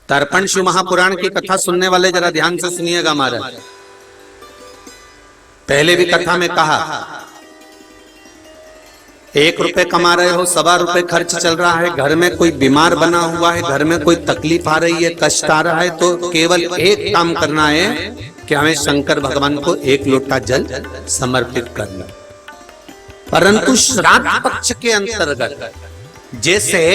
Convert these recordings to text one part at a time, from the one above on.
तर्पण शिव महापुराण की कथा सुनने वाले जरा ध्यान से सुनिएगा महाराज। पहले भी कथा में कहा 1 रुपए कमा रहे हो, 1.25 रुपए खर्च चल रहा है, घर में कोई बीमार बना हुआ है, घर में कोई तकलीफ आ रही है, कष्ट आ रहा है, तो केवल एक काम करना है कि हमें शंकर भगवान को 1 लोटा जल समर्पित करना। परंतु श्राद्ध पक्ष के अंतर्गत जैसे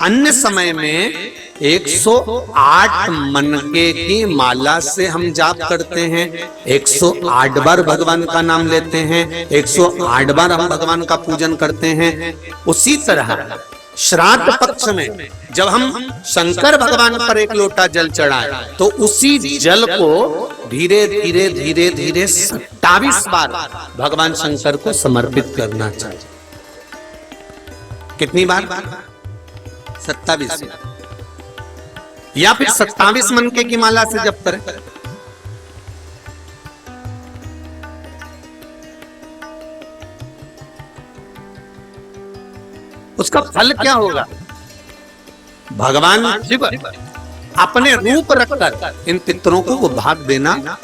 अन्य समय में 108 मनके की माला से हम जाप करते हैं, 108 बार भगवान का नाम लेते हैं, 108 बार हम भगवान का पूजन करते हैं, उसी तरह श्राद्ध पक्ष में जब हम शंकर भगवान पर 1 लोटा जल चढ़ाएं तो उसी जल को धीरे धीरे धीरे धीरे 27 बार भगवान शंकर को समर्पित करना चाहिए। कितनी बार? 27 या फिर 27 मनके की माला से जप करें। उसका फल क्या होगा? भगवान शिव अपने रूप रखकर इन पितरों को वो भाग देना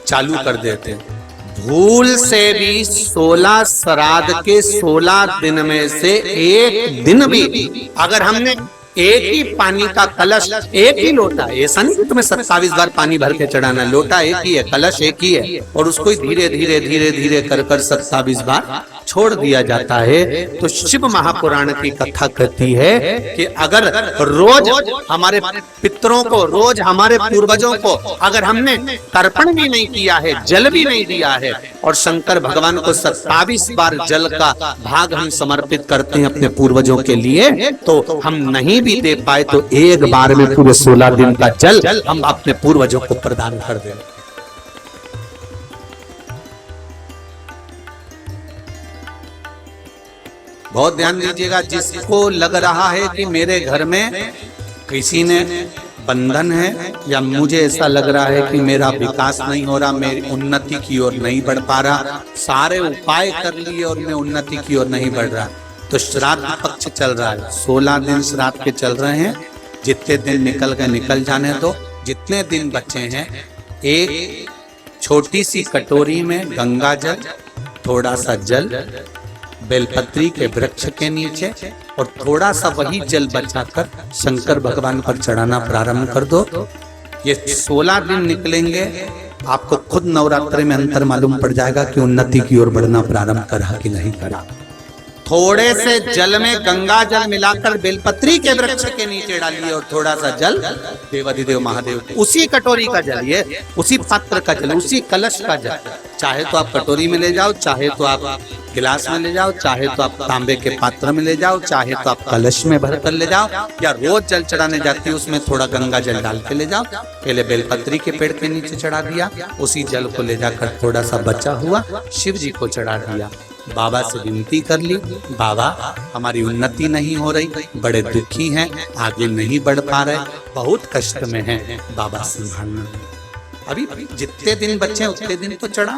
चालू कर देते हैं। भूल से भी 16 श्राद्ध के 16 दिन में से एक दिन भी अगर हमने एक ही पानी का कलश, एक ही लोटा, ऐसा नहीं कि तुम्हें 27 बार पानी भर के चढ़ाना, लोटा एक ही है, कलश एक ही है, और उसको धीरे धीरे धीरे धीरे कर 27 बार छोड़ दिया जाता है। तो शिव महापुराण की कथा कहती है कि अगर रोज हमारे पितरों को, रोज हमारे पूर्वजों को अगर हमने तर्पण भी नहीं किया है, जल भी नहीं दिया है, और शंकर भगवान को 27 बार जल का भाग हम समर्पित करते हैं अपने पूर्वजों के लिए, तो हम नहीं भी दे पाए तो एक बार में पूरे 16 दिन का जल हम अपने पूर्वजों को प्रदान कर दें। बहुत ध्यान दीजिएगा, जिसको लग रहा है कि मेरे घर में किसी ने बंधन है या मुझे ऐसा लग रहा है कि मेरा विकास नहीं हो रहा, मेरी उन्नति की ओर नहीं बढ़ पा रहा, सारे उपाय कर लिए और मैं उन्नति की ओर नहीं बढ़ रहा, तो श्राद्ध पक्ष चल रहा है, 16 दिन श्राद्ध के चल रहे हैं। जितने दिन निकल गए निकल जाने दो, जितने दिन बचे हैं एक छोटी सी कटोरी में गंगा जल, थोड़ा सा जल बेलपत्री के वृक्ष के नीचे और थोड़ा सा वही जल बचाकर शंकर भगवान पर चढ़ाना प्रारंभ कर दो। ये 16 दिन निकलेंगे, आपको खुद नवरात्रि में अंतर मालूम पड़ जाएगा कि उन्नति की ओर बढ़ना प्रारंभ करा कि नहीं करा। थोड़े से जल में गंगा जल मिलाकर बेलपत्री के वृक्ष के नीचे डालिए और थोड़ा सा जल देवाधिदेव महादेव, उसी कटोरी का जल, ये उसी पात्र का जल, उसी कलश का जल, चाहे तो आप कटोरी में ले जाओ, चाहे तो आप गिलास में ले जाओ, चाहे तो आप तांबे के पात्र में ले जाओ, चाहे तो आप कलश में भर कर ले जाओ, या रोज जल चढ़ाने जाती है उसमें थोड़ा गंगा जल डाल के ले जाओ। पहले बेलपत्री के पेड़ के नीचे चढ़ा दिया, उसी जल को ले जाकर थोड़ा सा बचा हुआ शिव जी को चढ़ा दिया। बाबा से विनती कर ली, बाबा हमारी उन्नति नहीं हो रही, बड़े दुखी हैं, आगे नहीं बढ़ पा रहे, बहुत कष्ट में हैं, बाबा संभालना। अभी जितने दिन बचे उतने दिन तो चढ़ा,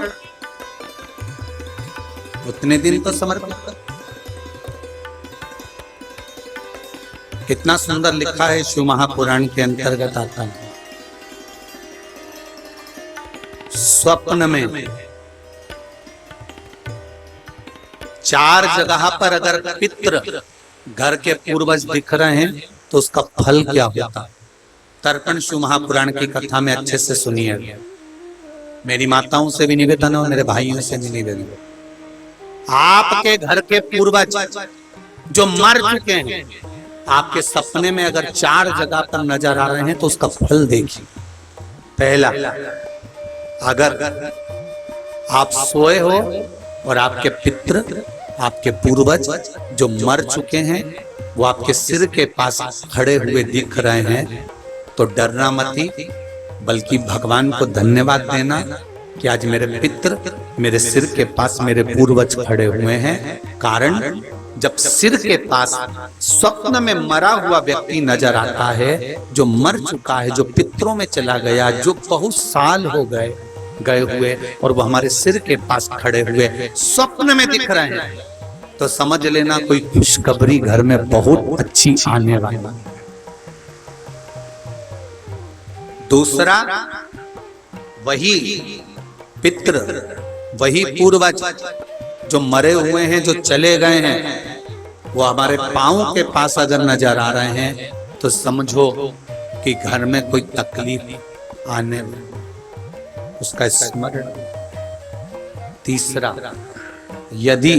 उतने दिन तो समर्पित कर। कितना सुंदर लिखा है शिव महापुराण के अंतर्गत आता है, स्वप्न में 4 जगह पर अगर पितृ घर के पूर्वज दिख रहे हैं तो उसका फल क्या होता। तर्पण शिव महापुराण की कथा में अच्छे से सुनिए। मेरी माताओं से भी निवेदन है, मेरे भाइयों से भी निवेदन, आपके घर के पूर्वज जो मर चुके हैं, आपके सपने में अगर 4 जगह पर नजर आ रहे हैं तो उसका फल देखिए। पहला, अगर आप सोए हो और आपके पितृ, आपके पूर्वज जो मर चुके हैं वो आपके सिर के पास खड़े हुए दिख रहे हैं, तो डरना मत ही, बल्कि भगवान को धन्यवाद देना कि आज मेरे पितृ मेरे सिर के पास मेरे पूर्वज खड़े हुए हैं। कारण जब सिर के पास स्वप्न में मरा हुआ व्यक्ति नजर आता है, जो मर चुका है, जो पितरों में चला गया, जो बहुत साल हो गए हुए और वो हमारे सिर के पास खड़े हुए स्वप्न में दिख रहे हैं, तो समझ लेना कोई खुशखबरी घर में बहुत अच्छी आने वाली। दूसरा, वही पितृ, वही पूर्वज जो मरे हुए हैं, जो चले गए हैं, वो हमारे पांव के पास अगर नजर आ रहे हैं तो समझो कि घर में कोई तकलीफ आने में, उसका स्मरण। तीसरा, यदि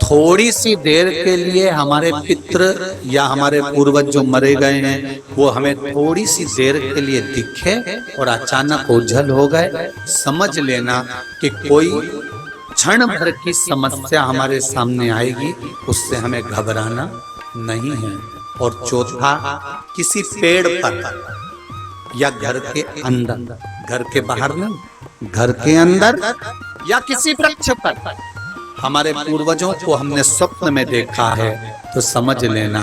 थोड़ी सी देर के लिए हमारे पितृ या हमारे पूर्वज जो मरे गए हैं वो हमें थोड़ी सी देर के लिए दिखे और अचानक ओझल हो गए, समझ लेना कि कोई क्षण भर की समस्या हमारे सामने आएगी, उससे हमें घबराना नहीं है। और चौथा, किसी पेड़ पर या घर के अंदर, घर के बाहर नहीं, घर के अंदर या किसी वृक्ष पर हमारे पूर्वजों को हमने स्वप्न में देखा है तो समझ लेना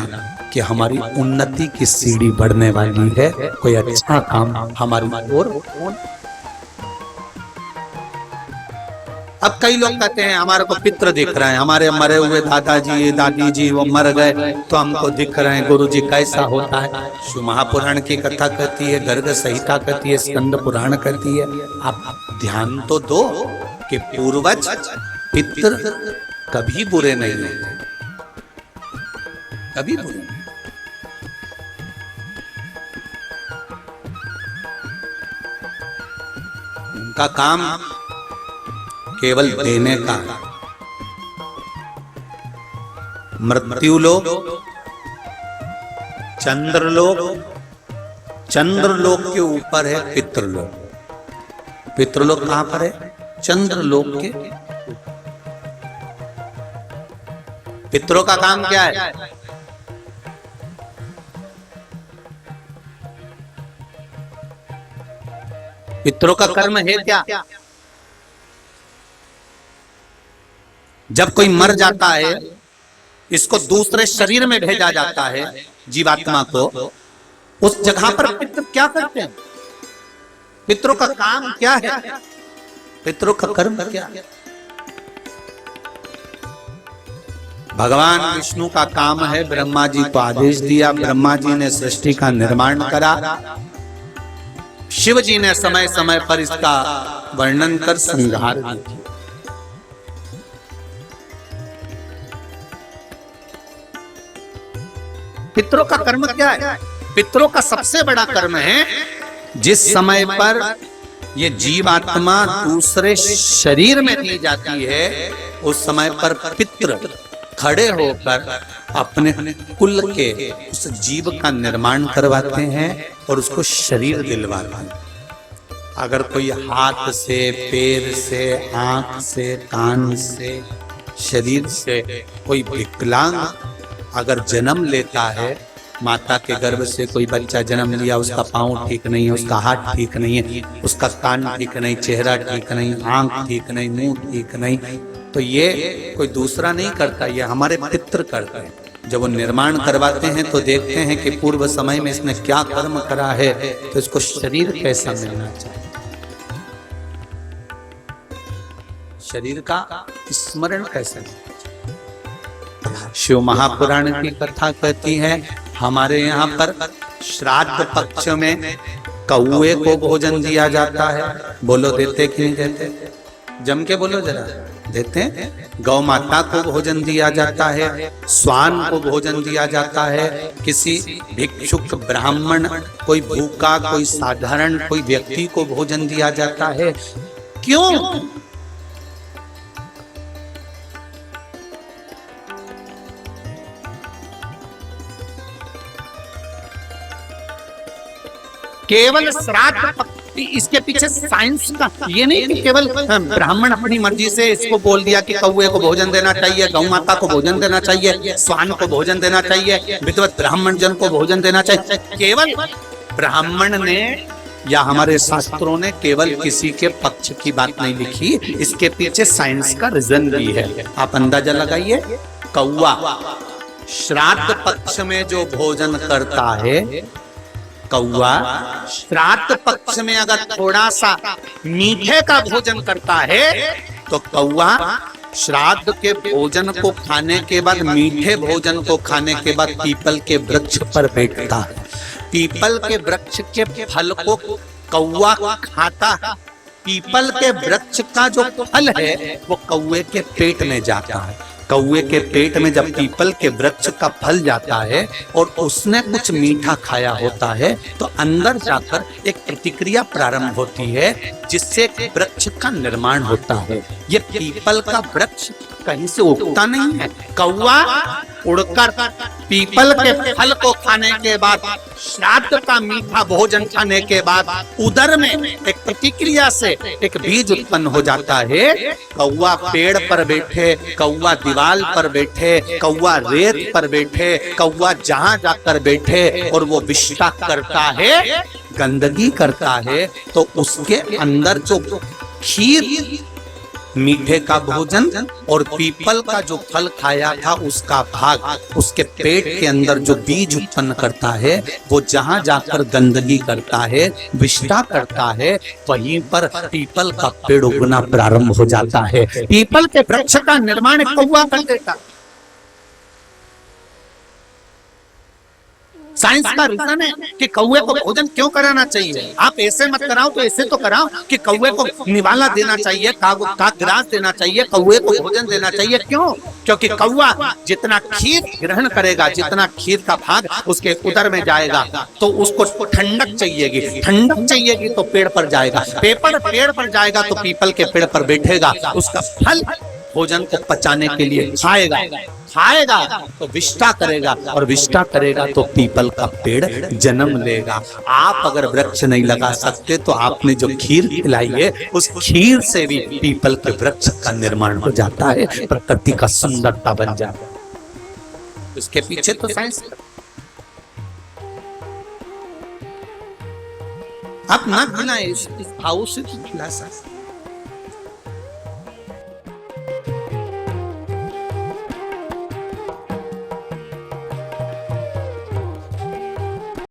कि हमारी उन्नति की सीढ़ी बढ़ने वाली है, कोई अच्छा काम हमारी ओर। अब कई लोग कहते हैं हमारे को पितृ दिख रहे हैं, हमारे मरे हुए दादाजी दादी जी वो मर गए तो हमको दिख रहे हैं। गुरु जी कैसा होता है? शिव महापुराण की कथा कहती है, गर्ग संहिता कहती है, स्कंद पुराण कहती है। आप ध्यान तो दो कि पूर्वज पितृ कभी बुरे नहीं होते, कभी बुरे नहीं। उनका काम केवल देने का। मृत्युलोक, चंद्रलोक, चंद्रलोक के ऊपर है पितृलोक। पितृलोक कहां पर है? चंद्रलोक के। पितरों का काम क्या है? पितरों का कर्म है क्या? जब कोई मर जाता है, इसको दूसरे शरीर में भेजा जाता है जीवात्मा को, उस जगह पर पितृ क्या करते हैं? पितरों का काम क्या है? पितरों का कर्म क्या है? भगवान विष्णु का काम है, ब्रह्मा जी को आदेश दिया, ब्रह्मा जी ने सृष्टि का निर्माण करा, शिव जी ने समय समय पर इसका वर्णन कर संहार किया। पितरों का कर्म क्या है? पितरों का सबसे बड़ा कर्म है, जिस समय पर ये जीवात्मा दूसरे शरीर में दी जाती है, उस समय पर पितृ खड़े होकर अपने कुल के उस जीव का निर्माण करवाते हैं और उसको शरीर दिलवाते हैं। अगर कोई हाथ से, पैर से, आंख से, कान से, शरीर से कोई विकलांग अगर जन्म लेता है, माता के गर्भ से कोई बच्चा जन्म लिया, उसका पाँव ठीक नहीं है, उसका हाथ ठीक नहीं है, उसका कान ठीक नहीं, चेहरा ठीक नहीं, आंख ठीक नहीं, मुंह ठीक नहीं, तो ये कोई दूसरा नहीं करता, ये हमारे पितृ करते हैं। जब वो निर्माण करवाते हैं तो देखते हैं कि पूर्व समय में इसने क्या कर्म करा है, तो इसको शरीर कैसा मिलना चाहिए, शरीर का स्मरण कैसे मिलना चाहिए। शिव महापुराण की कथा कहती है, हमारे यहाँ पर श्राद्ध पक्ष में कौए को भोजन दिया जाता है। बोलो देते कि नहीं देते? जम के बोलो जरा। देते हैं। गौ माता को भोजन दिया जाता है, स्वान को भोजन दिया जाता है, किसी भिक्षुक ब्राह्मण, कोई भूखा, कोई साधारण कोई व्यक्ति को भोजन दिया जाता है। क्यों? केवल श्राद्ध, इसके पीछे साइंस का ये नहीं कि केवल ब्राह्मण अपनी मर्जी से इसको बोल दिया कि कौवे को भोजन देना चाहिए, गौ माता को भोजन देना चाहिए, स्वान को भोजन देना चाहिए, विद्वत ब्राह्मण जन को भोजन देना चाहिए। केवल ब्राह्मण ने या हमारे शास्त्रों ने केवल किसी के पक्ष की बात नहीं लिखी, इसके पीछे साइंस का रीजन भी है। आप अंदाजा लगाइए, कौवा श्राद्ध पक्ष में जो भोजन करता है, कौवा श्राद्ध पक्ष में अगर थोड़ा सा मीठे का भोजन करता है तो कौवा श्राद्ध के भोजन को खाने के बाद, मीठे भोजन को खाने के बाद पीपल के वृक्ष पर बैठता है। पीपल के वृक्ष के फल को कौवा खाता है। पीपल के वृक्ष का जो फल है वो कौवे के पेट में जाता है। कौवे के पेट में जब पीपल के वृक्ष का फल जाता है और उसने कुछ मीठा खाया होता है तो अंदर जाकर एक प्रतिक्रिया प्रारंभ होती है जिससे वृक्ष का निर्माण होता है। ये पीपल का वृक्ष कहीं से उगता नहीं है। कौवा उड़कर पीपल के फल को खाने के बाद, श्राद्ध का मीठा भोजन खाने के बाद उदर में एक प्रतिक्रिया से एक बीज उत्पन्न हो जाता है। कौवा पेड़ पर बैठे, कौवा दीवार पर बैठे, कौवा रेत पर बैठे, कौवा जहां जाकर बैठे और वो विष्टा करता है, गंदगी करता है, तो उसके अंदर जो खीर, मीठे का भोजन और पीपल का जो फल खाया था उसका भाग उसके पेट के अंदर जो बीज उत्पन्न करता है वो जहां जाकर गंदगी करता है, विष्टा करता है, वहीं पर पीपल का पेड़ उगना प्रारंभ हो जाता है। पीपल के वृक्ष का निर्माण कौवा कर देता। साइंस का रीजन है कि कौवे को भोजन क्यों कराना चाहिए। आप ऐसे मत कराओ तो ऐसे तो कराओ कि कौवे को निवाला देना चाहिए, ग्रास देना चाहिए, कौवे को भोजन देना चाहिए। क्यों? क्योंकि कौवा जितना खीर ग्रहण करेगा, जितना खीर का भाग उसके उदर में जाएगा तो उसको ठंडक चाहिएगी, ठंडक चाहिएगी तो पेड़ पर जाएगा, पेड़ पर जाएगा तो पीपल के पेड़ पर बैठेगा, उसका फल भोजन को पचाने के लिए खाएगा तो विष्टा करेगा और विष्टा करेगा तो पीपल का पेड़ जन्म लेगा। आप अगर वृक्ष नहीं लगा सकते तो आपने जो खीर खिलाई है उस खीर से भी पीपल के वृक्ष का निर्माण हो जाता है, प्रकृति का सुंदरता बन जाता है। इसके पीछे तो साइंस। आप ना खिलाएं, इस भाव से खिला सकते।